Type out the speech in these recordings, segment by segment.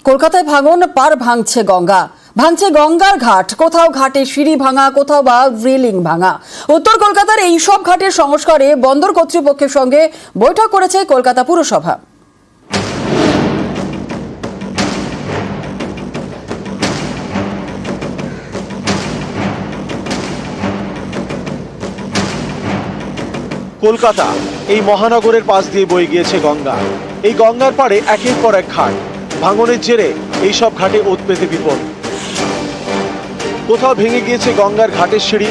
কলকাতায় ভাঙন পার ভাঙছে গঙ্গা, ভাঙছে গঙ্গার ঘাট। কোথাও ঘাটে সিঁড়ি ভাঙা, কোথাও বা রেলিং ভাঙা। উত্তর কলকাতার এই সব ঘাটের সংস্কারে বন্দর কর্তৃপক্ষের সঙ্গে বৈঠক করেছে কলকাতা পুরসভা। কলকাতা এই মহানগরের পাশ দিয়ে বয়ে গিয়েছে গঙ্গা। এই গঙ্গার পাড়ে একের পর এক ঘাট। ভাঙনের জেরে এইসব ঘাটে ওত পেতে বিপদ। কোথাও ভেঙে গিয়েছে গঙ্গার ঘাটের সিঁড়ি,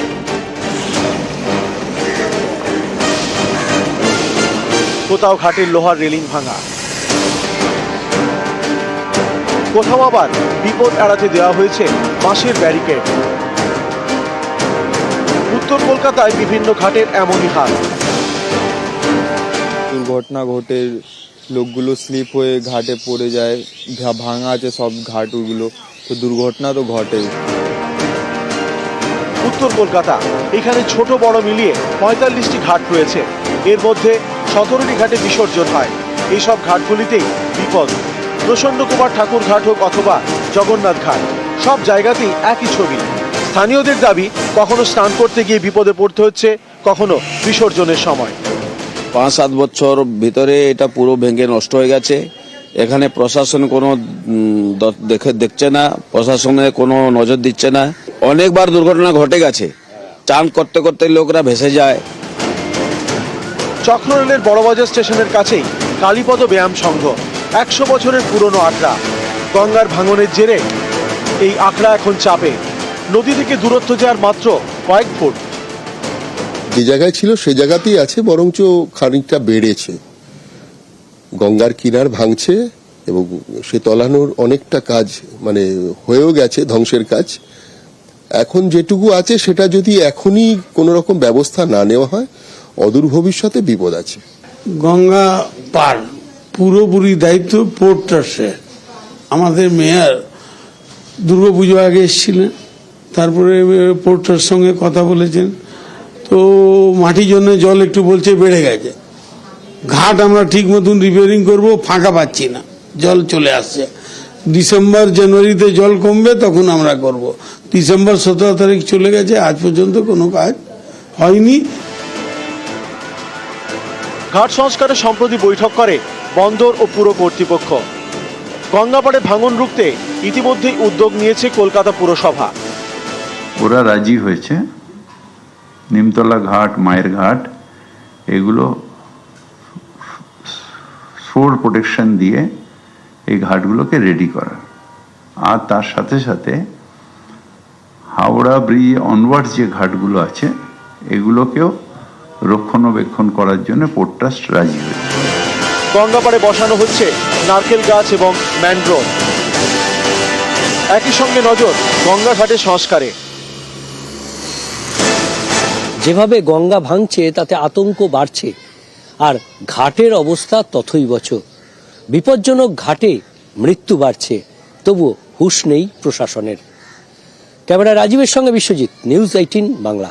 কোথাও ঘাটের লোহার রেলিং ভাঙা, কোথাও আবার বিপদ এড়াতে দেওয়া হয়েছে বাঁশের ব্যারিকেড। উত্তর কলকাতায় বিভিন্ন ঘাটের এমনই হাল। দুর্ঘটনা ঘটে, লোকগুলো স্লিপ হয়ে ঘাটে পড়ে যায়, ভাঙা আছে সব ঘাটগুলো, তো দুর্ঘটনা তো ঘটে। উত্তর কলকাতা এখানে ছোট বড় মিলিয়ে ৪৫টি ঘাট রয়েছে। এর মধ্যে ১৭টি ঘাটে বিসর্জন হয়। এইসব ঘাটগুলিতেই বিপদ। প্রচণ্ড কুমার ঠাকুর ঘাট হোক অথবা জগন্নাথ ঘাট, সব জায়গাতেই একই ছবি। স্থানীয়দের দাবি, কখনো স্নান করতে গিয়ে বিপদে পড়তে হচ্ছে, কখনো বিসর্জনের সময়। ৫-৭ বছর ভিতরে এটা পুরো ভেঙে নষ্ট হয়ে গেছে। এখানে প্রশাসন কোনো দেখছে না, প্রশাসনে কোনো নজর দিচ্ছে না। অনেকবার দুর্ঘটনা ঘটে গেছে, চান করতে করতে লোকরা ভেসে যায়। চক্ররেলের বড়বাজার স্টেশনের কাছেই কালীপদ ব্যায়াম সংঘ, ১০০ বছরের পুরনো আখড়া। গঙ্গার ভাঙনের জেরে এই আখড়া এখন চাপে। নদী থেকে দূরত্ব যার মাত্র কয়েক ফুট। যে জায়গায় ছিল সে জায়গাতেই আছে, বরঞ্চ খানিকটা বেড়েছে। গঙ্গার কিনার ভাঙছে এবং সে তলানোর অনেকটা কাজ হয়েও গেছে, ধ্বংসের কাজ। এখন যেটুকু আছে সেটা যদি এখনই কোনো রকম ব্যবস্থা না নেওয়া হয়, অদূর ভবিষ্যতে বিপদ আছে। গঙ্গা পার পুরোপুরি দায়িত্ব পোর্ট ট্রাস্টের। আমাদের মেয়র দুর্গাপুজো আগে এসেছিলেন, তারপরে পোর্ট ট্রাস্টের সঙ্গে কথা বলেছেন। তো মাটির জন্য জল একটু বলছে বেড়ে গেছে। ঘাট আমরা ঠিক মতন রিপেয়ারিং করবো, ফাঁকা পাচ্ছি না, জল চলে আসছে। ডিসেম্বর জানুয়ারিতে জল কমবে, তখন আমরা করব। ডিসেম্বর ১৭ তারিখ চলে গেছে, আজ পর্যন্ত কোনো কাজ হয়নি। ঘাট সংস্কারে সম্প্রতি বৈঠক করে বন্দর ও পুর কর্তৃপক্ষ। গঙ্গাপাড়ে ভাঙন রুখতে ইতিমধ্যেই উদ্যোগ নিয়েছে কলকাতা পুরসভা। ওরা রাজি হয়েছে নিমতলা ঘাট, মায়ের ঘাট, এগুলো শোর প্রোটেকশন দিয়ে এই ঘাটগুলোকে রেডি করা। আর তার সাথে সাথে হাওড়া ব্রিজ অনওয়ার্ড যে ঘাটগুলো আছে এগুলোকেও রক্ষণাবেক্ষণ করার জন্য পোর্ট ট্রাস্ট রাজি হয়েছে। গঙ্গাপাড়ে বসানো হচ্ছে নারকেল গাছ এবং ম্যানগ্রোভ। একই সঙ্গে নজর গঙ্গা ঘাটের সংস্কারে। যেভাবে গঙ্গা ভাঙছে তাতে আতঙ্ক বাড়ছে, আর ঘাটের অবস্থা তথৈবচ। বিপজ্জনক ঘাটে মৃত্যু বাড়ছে, তবুও হুঁশ নেই প্রশাসনের। ক্যামেরা রাজীবের সঙ্গে বিশ্বজিৎ, নিউজ 18 বাংলা।